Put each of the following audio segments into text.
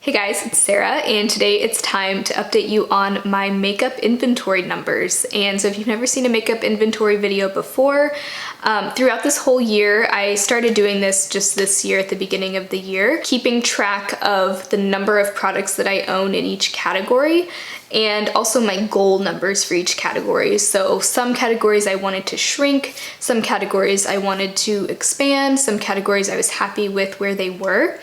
Hey guys, it's Sarah, and today it's time to update you on my makeup inventory numbers. And so if you've never seen a makeup inventory video before, throughout this whole year, I started doing this just this year at the beginning of the year, keeping track of the number of products that I own in each category and also my goal numbers for each category. So some categories I wanted to shrink, some categories I wanted to expand, some categories I was happy with where they were.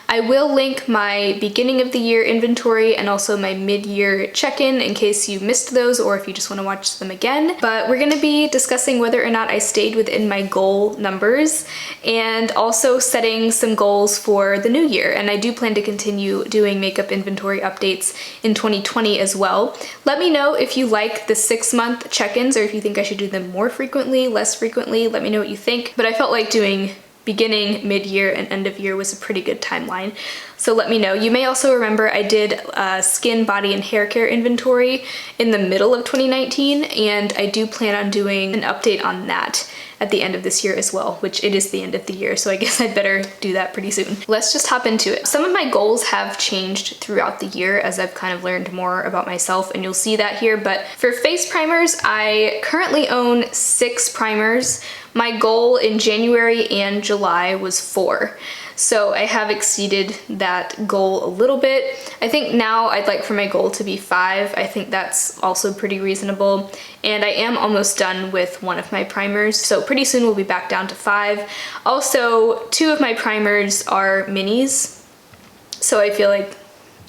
I will link my beginning of the year inventory and also my mid-year check-in in case you missed those or if you just want to watch them again. But we're going to be discussing whether or not I stayed within my goal numbers and also setting some goals for the new year. And I do plan to continue doing makeup inventory updates in 2020 as well. Let me know if you like the 6-month check-ins or if you think I should do them more frequently, less frequently. Let me know what you think. But I felt like doing beginning, mid-year, and end of year was a pretty good timeline. So let me know. You may also remember I did a skin, body, and hair care inventory in the middle of 2019, and I do plan on doing an update on that at the end of this year as well, which it is the end of the year, so I guess I'd better do that pretty soon. Let's just hop into it. Some of my goals have changed throughout the year as I've kind of learned more about myself, and you'll see that here, but for face primers, I currently own 6 primers. My goal in January and July was 4. So I have exceeded that goal a little bit. I think now I'd like for my goal to be 5. I think that's also pretty reasonable. And I am almost done with one of my primers. So pretty soon we'll be back down to 5. Also, 2 of my primers are minis. So I feel like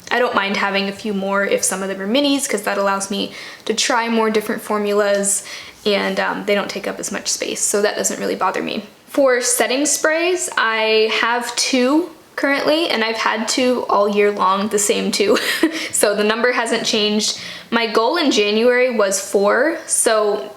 I don't mind having a few more if some of them are minis because that allows me to try more different formulas and they don't take up as much space. So that doesn't really bother me. For setting sprays, I have 2 currently, and I've had 2 all year long, the same 2. So the number hasn't changed. My goal in January was 4, so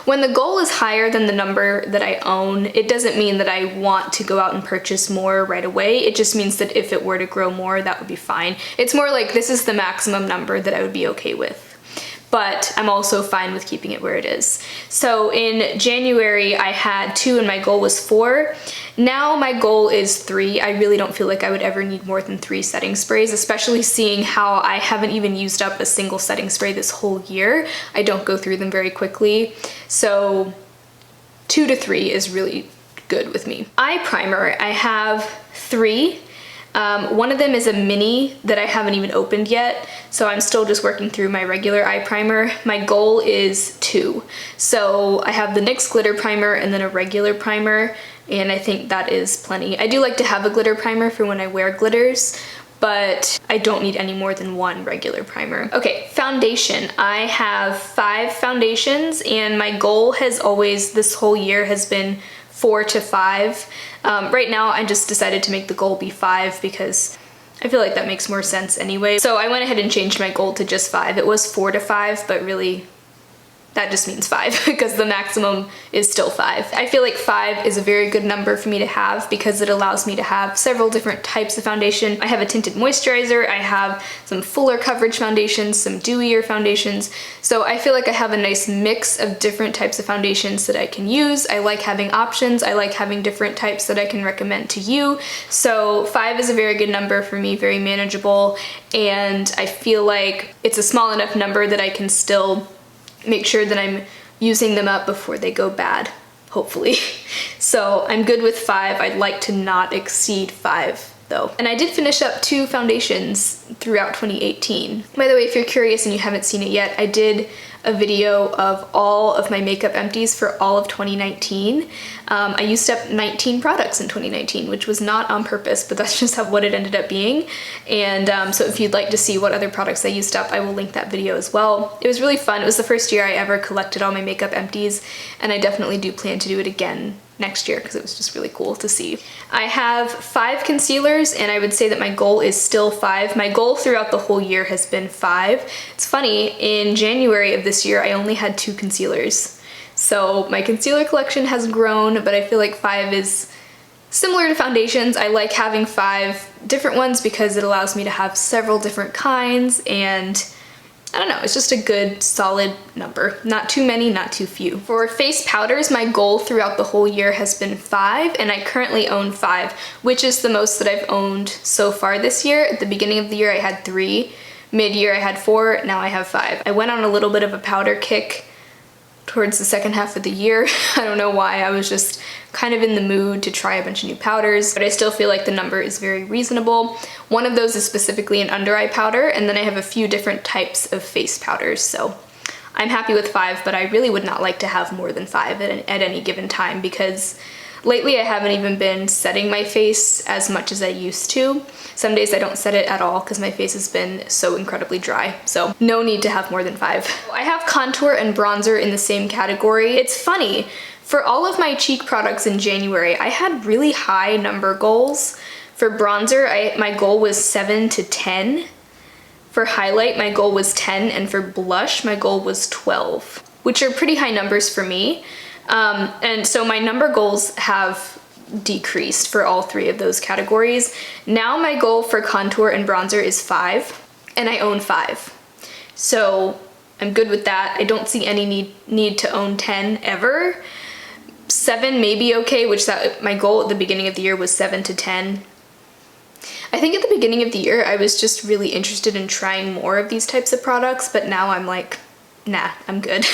when the goal is higher than the number that I own, it doesn't mean that I want to go out and purchase more right away. It just means that if it were to grow more, that would be fine. It's more like this is the maximum number that I would be okay with. But I'm also fine with keeping it where it is. So in January, I had 2 and my goal was 4. Now my goal is 3. I really don't feel like I would ever need more than 3 setting sprays, especially seeing how I haven't even used up a single setting spray this whole year. I don't go through them very quickly. So 2 to 3 is really good with me. Eye primer, I have 3. One of them is a mini that I haven't even opened yet, so I'm still just working through my regular eye primer. My goal is 2. So I have the NYX glitter primer and then a regular primer, and I think that is plenty. I do like to have a glitter primer for when I wear glitters, but I don't need any more than 1 regular primer. Okay, foundation. I have 5 foundations, and my goal has always, this whole year, has been 4 to 5. Right now I just decided to make the goal be 5 because I feel like that makes more sense anyway. So I went ahead and changed my goal to just 5. It was 4 to 5, but really that just means 5 because the maximum is still 5. I feel like 5 is a very good number for me to have because it allows me to have several different types of foundation. I have a tinted moisturizer, I have some fuller coverage foundations, some dewier foundations. So I feel like I have a nice mix of different types of foundations that I can use. I like having options. I like having different types that I can recommend to you. So 5 is a very good number for me, very manageable. And I feel like it's a small enough number that I can still make sure that I'm using them up before they go bad, hopefully. So I'm good with 5. I'd like to not exceed 5 though. And I did finish up 2 foundations throughout 2018. By the way, if you're curious and you haven't seen it yet, I did a video of all of my makeup empties for all of 2019. I used up 19 products in 2019, which was not on purpose, but that's just what it ended up being. And so if you'd like to see what other products I used up, I will link that video as well. It was really fun. It was the first year I ever collected all my makeup empties, and I definitely do plan to do it again next year because it was just really cool to see. I have 5 concealers, and I would say that my goal is still 5. My goal throughout the whole year has been 5. It's funny, in January of this year I only had 2 concealers. So my concealer collection has grown, but I feel like 5 is similar to foundations. I like having 5 different ones because it allows me to have several different kinds, and I don't know, it's just a good solid number. Not too many, not too few. For face powders, my goal throughout the whole year has been 5, and I currently own 5, which is the most that I've owned so far this year. At the beginning of the year I had 3, mid-year I had 4, now I have 5. I went on a little bit of a powder kick towards the second half of the year. I don't know why, I was just kind of in the mood to try a bunch of new powders, but I still feel like the number is very reasonable. One of those is specifically an under eye powder, and then I have a few different types of face powders, so I'm happy with 5, but I really would not like to have more than 5 at any given time, because lately I haven't even been setting my face as much as I used to. Some days I don't set it at all because my face has been so incredibly dry, so no need to have more than 5. I have contour and bronzer in the same category. It's funny, for all of my cheek products in January, I had really high number goals. For bronzer, my goal was 7 to 10. For highlight, my goal was 10, and for blush, my goal was 12, which are pretty high numbers for me. And so my number goals have decreased for all 3 of those categories. Now my goal for contour and bronzer is 5, and I own 5. So I'm good with that. I don't see any need to own 10 ever. 7 may be okay, which my goal at the beginning of the year was 7 to 10. I think at the beginning of the year I was just really interested in trying more of these types of products, but now I'm like, nah, I'm good.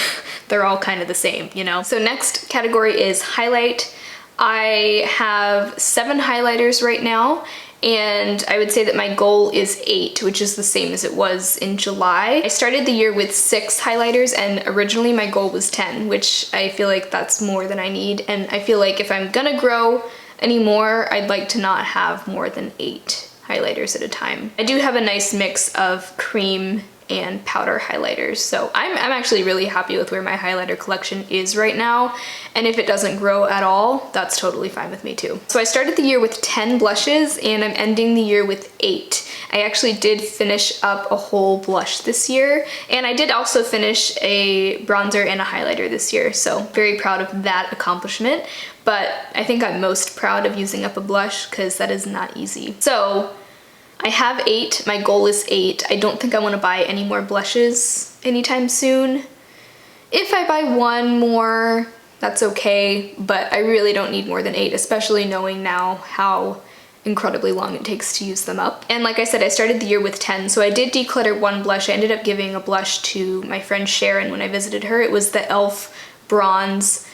They're all kind of the same, you know? So next category is highlight. I have 7 highlighters right now, and I would say that my goal is 8, which is the same as it was in July. I started the year with 6 highlighters, and originally my goal was 10, which I feel like that's more than I need, and I feel like if I'm gonna grow anymore, I'd like to not have more than 8 highlighters at a time. I do have a nice mix of cream and powder highlighters, so I'm actually really happy with where my highlighter collection is right now, and if it doesn't grow at all, that's totally fine with me too. So I started the year with 10 blushes, and I'm ending the year with 8. I actually did finish up a whole blush this year, and I did also finish a bronzer and a highlighter this year, so very proud of that accomplishment. But I think I'm most proud of using up a blush because that is not easy. So I have 8, my goal is 8. I don't think I want to buy any more blushes anytime soon. If I buy 1 more, that's okay, but I really don't need more than 8, especially knowing now how incredibly long it takes to use them up. And like I said, I started the year with 10, so I did declutter 1 blush. I ended up giving a blush to my friend Sharon when I visited her. It was the e.l.f. Bronze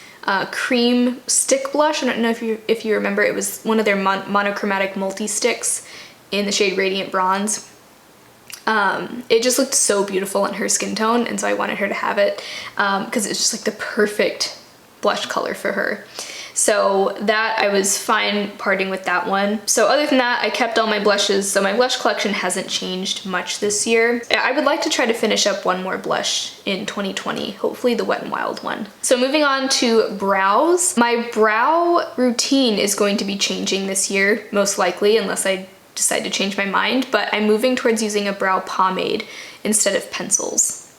cream stick blush. I don't know if you remember, it was one of their monochromatic multi-sticks in the shade Radiant Bronze. It just looked so beautiful on her skin tone, and so I wanted her to have it because it's just like the perfect blush color for her. So that, I was fine parting with that one. So other than that, I kept all my blushes, so my blush collection hasn't changed much this year. I would like to try to finish up 1 more blush in 2020, hopefully the Wet n Wild one. So moving on to brows. My brow routine is going to be changing this year, most likely, unless I decide to change my mind, but I'm moving towards using a brow pomade instead of pencils.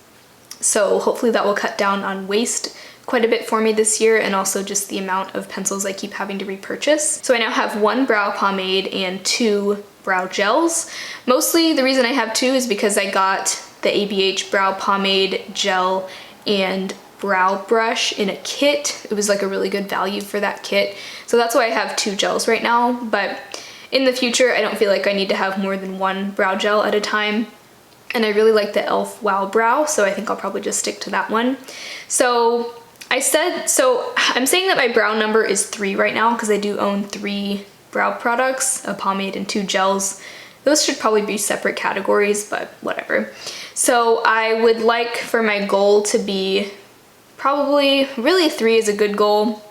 So hopefully that will cut down on waste quite a bit for me this year, and also just the amount of pencils I keep having to repurchase. So I now have 1 brow pomade and 2 brow gels. Mostly the reason I have 2 is because I got the ABH brow pomade gel and brow brush in a kit. It was like a really good value for that kit. So that's why I have 2 gels right now, but in the future I don't feel like I need to have more than 1 brow gel at a time. And I really like the e.l.f. Wow Brow, so I think I'll probably just stick to that one. So I'm saying that my brow number is 3 right now because I do own 3 brow products, a pomade and 2 gels. Those should probably be separate categories, but whatever. So I would like for my goal to be probably, really 3 is a good goal.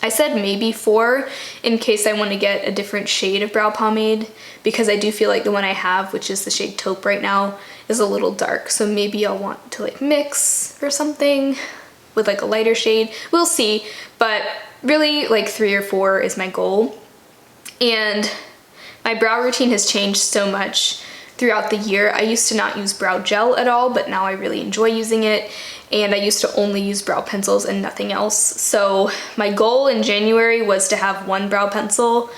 I said maybe 4 in case I want to get a different shade of brow pomade, because I do feel like the one I have, which is the shade Taupe right now, is a little dark. So maybe I'll want to like mix or something with like a lighter shade. We'll see, but really like 3 or 4 is my goal. And my brow routine has changed so much throughout the year. I used to not use brow gel at all, but now I really enjoy using it. And I used to only use brow pencils and nothing else. So my goal in January was to have 1 brow pencil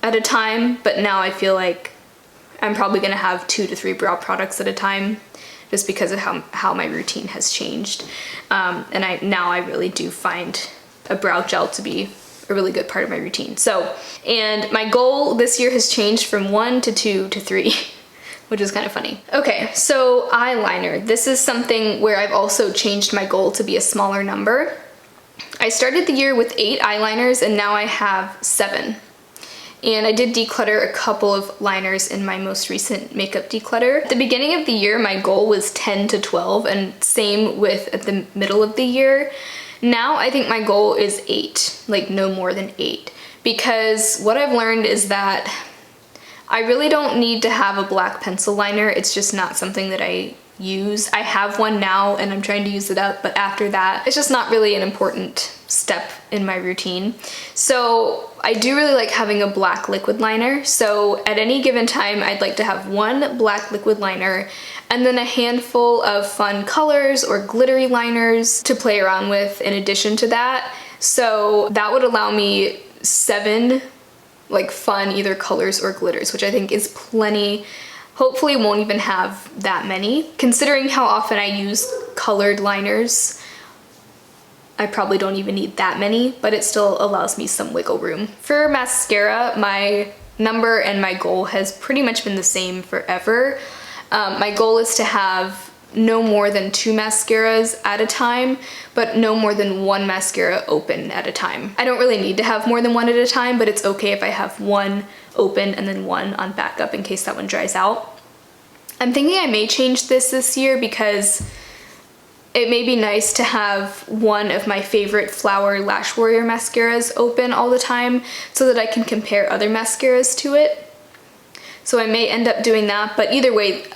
at a time, but now I feel like I'm probably gonna have 2 to 3 brow products at a time just because of how my routine has changed. And now I really do find a brow gel to be a really good part of my routine. So, and my goal this year has changed from 1 to 2 to 3, which is kind of funny. Okay, so eyeliner. This is something where I've also changed my goal to be a smaller number. I started the year with 8 eyeliners and now I have 7. And I did declutter a couple of liners in my most recent makeup declutter. At the beginning of the year, my goal was 10 to 12, and same with at the middle of the year. Now I think my goal is 8, like no more than 8. Because what I've learned is that I really don't need to have a black pencil liner. It's just not something that I use. I have one now and I'm trying to use it up, but after that, it's just not really an important step in my routine. So I do really like having a black liquid liner. So at any given time, I'd like to have one black liquid liner and then a handful of fun colors or glittery liners to play around with in addition to that. So that would allow me 7 like fun either colors or glitters, which I think is plenty. Hopefully won't even have that many. Considering how often I use colored liners, I probably don't even need that many, but it still allows me some wiggle room. For mascara, my number and my goal has pretty much been the same forever. My goal is to have no more than 2 mascaras at a time, but no more than 1 mascara open at a time. I don't really need to have more than 1 at a time, but it's okay if I have 1 open and then 1 on backup in case that one dries out. I'm thinking I may change this year because it may be nice to have one of my favorite Flower Lash Warrior mascaras open all the time so that I can compare other mascaras to it. So I may end up doing that, but either way,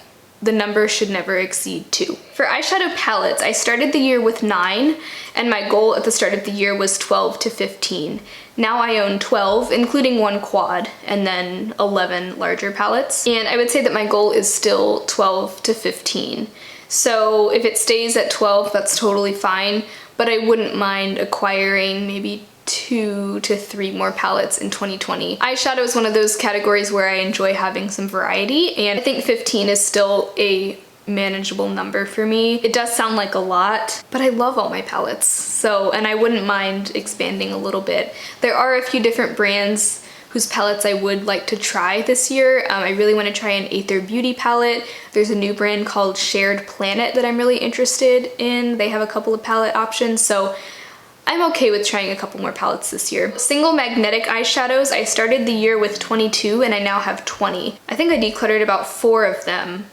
the number should never exceed 2. For eyeshadow palettes, I started the year with 9, and my goal at the start of the year was 12 to 15. Now I own 12, including 1 quad, and then 11 larger palettes. And I would say that my goal is still 12 to 15. So if it stays at 12, that's totally fine, but I wouldn't mind acquiring maybe 2 to 3 more palettes in 2020. Eyeshadow is one of those categories where I enjoy having some variety, and I think 15 is still a manageable number for me. It does sound like a lot, but I love all my palettes, so, and I wouldn't mind expanding a little bit. There are a few different brands whose palettes I would like to try this year. I really want to try an Aether Beauty palette. There's a new brand called Shared Planet that I'm really interested in. They have a couple of palette options, so I'm okay with trying a couple more palettes this year. Single magnetic eyeshadows, I started the year with 22 and I now have 20. I think I decluttered about 4 of them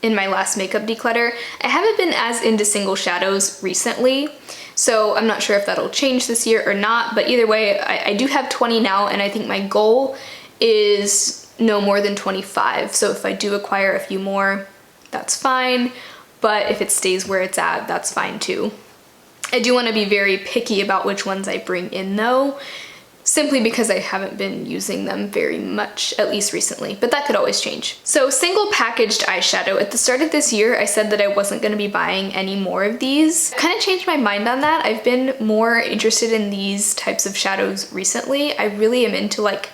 in my last makeup declutter. I haven't been as into single shadows recently, so I'm not sure if that'll change this year or not, but either way, I do have 20 now, and I think my goal is no more than 25. So if I do acquire a few more, that's fine, but if it stays where it's at, that's fine too. I do want to be very picky about which ones I bring in though, simply because I haven't been using them very much, at least recently, but that could always change. So single packaged eyeshadow. At the start of this year, I said that I wasn't going to be buying any more of these. I kind of changed my mind on that. I've been more interested in these types of shadows recently. I really am into like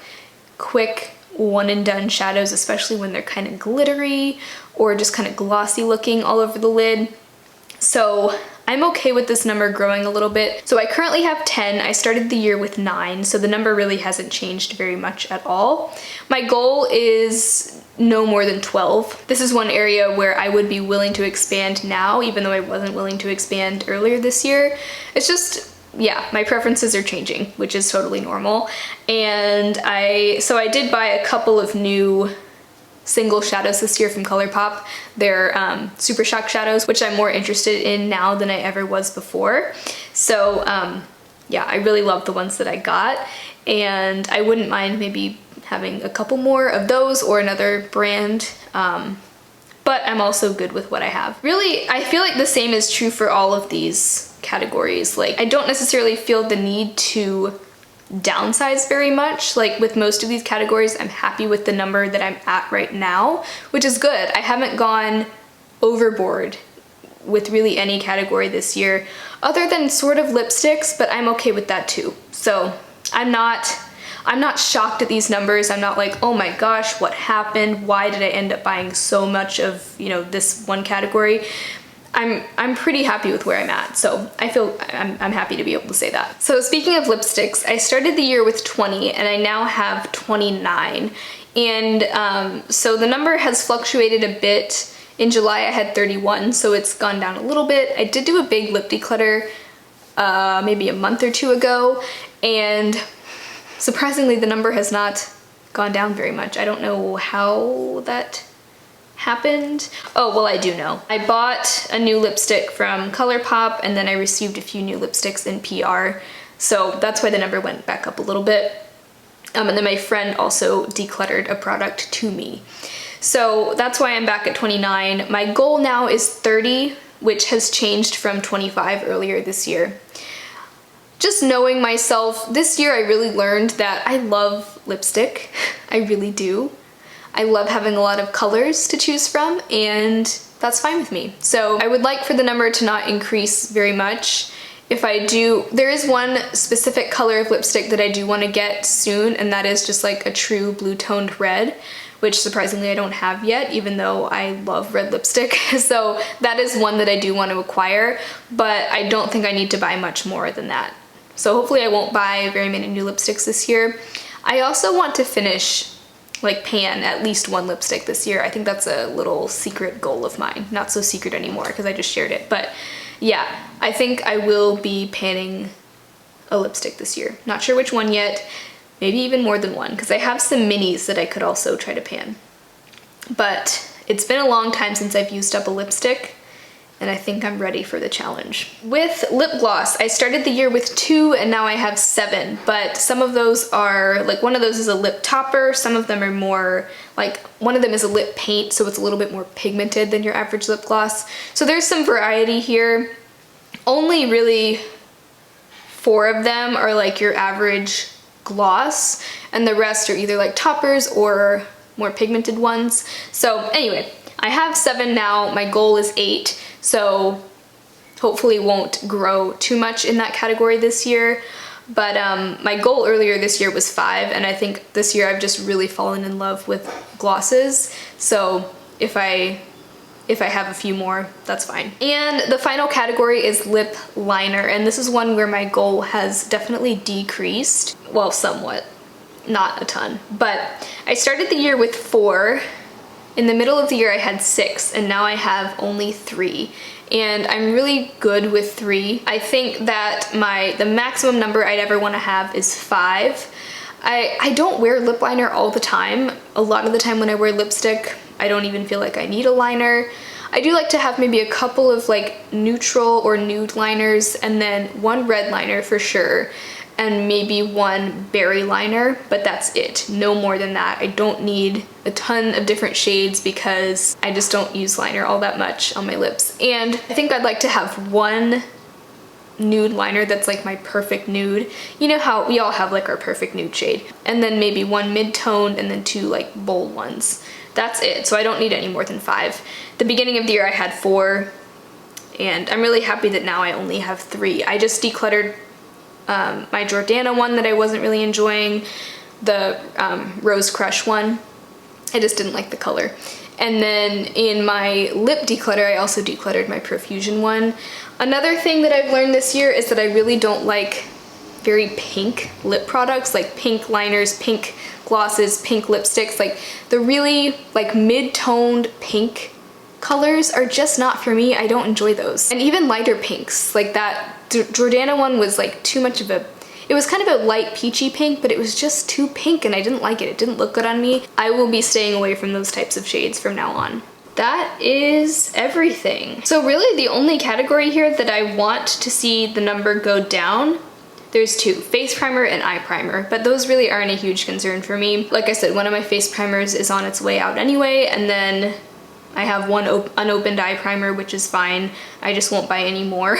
quick one and done shadows, especially when they're kind of glittery or just kind of glossy looking all over the lid. So I'm okay with this number growing a little bit. So I currently have 10. I started the year with 9, so the number really hasn't changed very much at all. My goal is no more than 12. This is one area where I would be willing to expand now, even though I wasn't willing to expand earlier this year. It's just, yeah, my preferences are changing, which is totally normal. And so I did buy a couple of new single shadows this year from ColourPop. They're Super Shock shadows, which I'm more interested in now than I ever was before. So yeah, I really love the ones that I got, and I wouldn't mind maybe having a couple more of those or another brand, but I'm also good with what I have. Really, I feel like the same is true for all of these categories. Like, I don't necessarily feel the need to downsize very much. Like with most of these categories, I'm happy with the number that I'm at right now, which is good. I haven't gone overboard with really any category this year, other than sort of lipsticks, but I'm okay with that too. So I'm not I'm not shocked at these numbers. I'm not like, oh my gosh, what happened? Why did I end up buying so much of, you know, this one category? I'm pretty happy with where I'm at, so I feel I'm happy to be able to say that. So speaking of lipsticks, I started the year with 20 and I now have 29. And so the number has fluctuated a bit. In July I had 31, so it's gone down a little bit. I did do a big lip declutter maybe a month or two ago, and surprisingly the number has not gone down very much. I don't know how that happened. Oh, well, I do know. I bought a new lipstick from ColourPop and then I received a few new lipsticks in PR, so that's why the number went back up a little bit. And then my friend also decluttered a product to me. So that's why I'm back at 29. My goal now is 30, which has changed from 25 earlier this year. Just knowing myself, this year I really learned that I love lipstick. I really do. I love having a lot of colors to choose from, and that's fine with me. So I would like for the number to not increase very much. If I do, there is one specific color of lipstick that I do want to get soon, and that is just like a true blue toned red, which surprisingly I don't have yet, even though I love red lipstick. So that is one that I do want to acquire, but I don't think I need to buy much more than that. So hopefully I won't buy very many new lipsticks this year. I also want to finish, like, pan at least one lipstick this year. I think that's a little secret goal of mine. Not so secret anymore because I just shared it, but yeah, I think I will be panning a lipstick this year. Not sure which one yet, maybe even more than one, because I have some minis that I could also try to pan. But it's been a long time since I've used up a lipstick, and I think I'm ready for the challenge. With lip gloss, I started the year with 2 and now I have 7, but some of those are, like, one of those is a lip topper, some of them are more, like, one of them is a lip paint, so it's a little bit more pigmented than your average lip gloss. So there's some variety here. Only really 4 of them are like your average gloss, and the rest are either like toppers or more pigmented ones. So anyway, I have 7 now, my goal is 8, so hopefully won't grow too much in that category this year. But my goal earlier this year was 5, and I think this year I've just really fallen in love with glosses. So if I have a few more, that's fine. And the final category is lip liner, and this is one where my goal has definitely decreased. Well, somewhat, not a ton. But I started the year with 4. In the middle of the year I had 6, and now I have only 3. And I'm really good with 3. I think that the maximum number I'd ever want to have is 5. I don't wear lip liner all the time. A lot of the time when I wear lipstick, I don't even feel like I need a liner. I do like to have maybe a couple of like neutral or nude liners, and then one red liner for sure, and maybe one berry liner, but that's it. No more than that. I don't need a ton of different shades because I just don't use liner all that much on my lips. And I think I'd like to have one nude liner that's like my perfect nude. You know how we all have like our perfect nude shade. And then maybe one mid-toned and then 2 like bold ones. That's it. So I don't need any more than 5. The beginning of the year I had 4, and I'm really happy that now I only have 3. I just decluttered my Jordana one that I wasn't really enjoying, the Rose Crush one. I just didn't like the color. And then in my lip declutter, I also decluttered my Profusion one. Another thing that I've learned this year is that I really don't like very pink lip products, like pink liners, pink glosses, pink lipsticks. Like the really like mid-toned pink colors are just not for me. I don't enjoy those. And even lighter pinks, like that Jordana one was like too much of a, it was kind of a light peachy pink, but it was just too pink and I didn't like it. It didn't look good on me. I will be staying away from those types of shades from now on. That is everything. So really the only category here that I want to see the number go down, there's 2, face primer and eye primer, but those really aren't a huge concern for me. Like I said, one of my face primers is on its way out anyway, and then I have one unopened eye primer, which is fine. I just won't buy any more.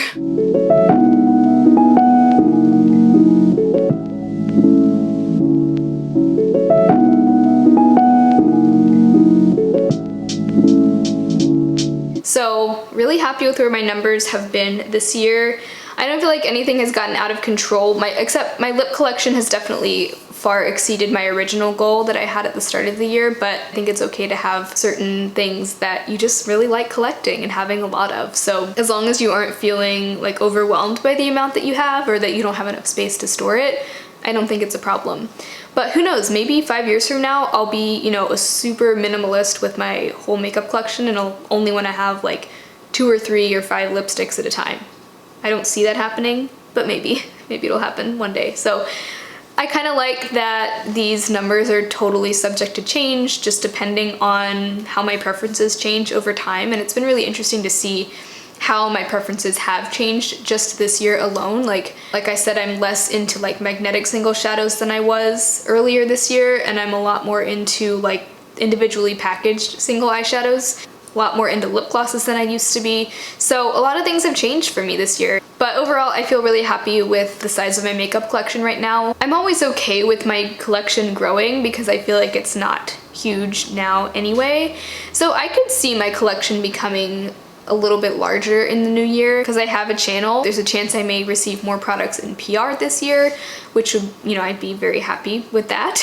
So really happy with where my numbers have been this year. I don't feel like anything has gotten out of control, except my lip collection has definitely far exceeded my original goal that I had at the start of the year, but I think it's okay to have certain things that you just really like collecting and having a lot of. So as long as you aren't feeling like overwhelmed by the amount that you have or that you don't have enough space to store it, I don't think it's a problem. But who knows, maybe 5 years from now, I'll be, you know, a super minimalist with my whole makeup collection and I'll only want to have like 2 or 3 or 5 lipsticks at a time. I don't see that happening, but maybe it'll happen one day. So I kind of like that these numbers are totally subject to change, just depending on how my preferences change over time. And it's been really interesting to see how my preferences have changed just this year alone. Like I said, I'm less into like magnetic single shadows than I was earlier this year, and I'm a lot more into like individually packaged single eyeshadows, a lot more into lip glosses than I used to be. So a lot of things have changed for me this year. But overall, I feel really happy with the size of my makeup collection right now. I'm always okay with my collection growing because I feel like it's not huge now anyway. So I could see my collection becoming a little bit larger in the new year because I have a channel. There's a chance I may receive more products in PR this year, which would, you know, I'd be very happy with that.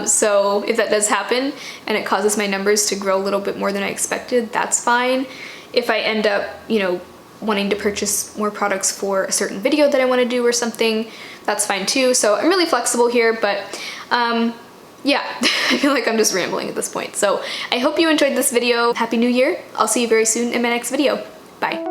So if that does happen and it causes my numbers to grow a little bit more than I expected, that's fine. If I end up, you know, wanting to purchase more products for a certain video that I want to do or something, that's fine too. So I'm really flexible here, but yeah, I feel like I'm just rambling at this point. So I hope you enjoyed this video. Happy New Year. I'll see you very soon in my next video. Bye.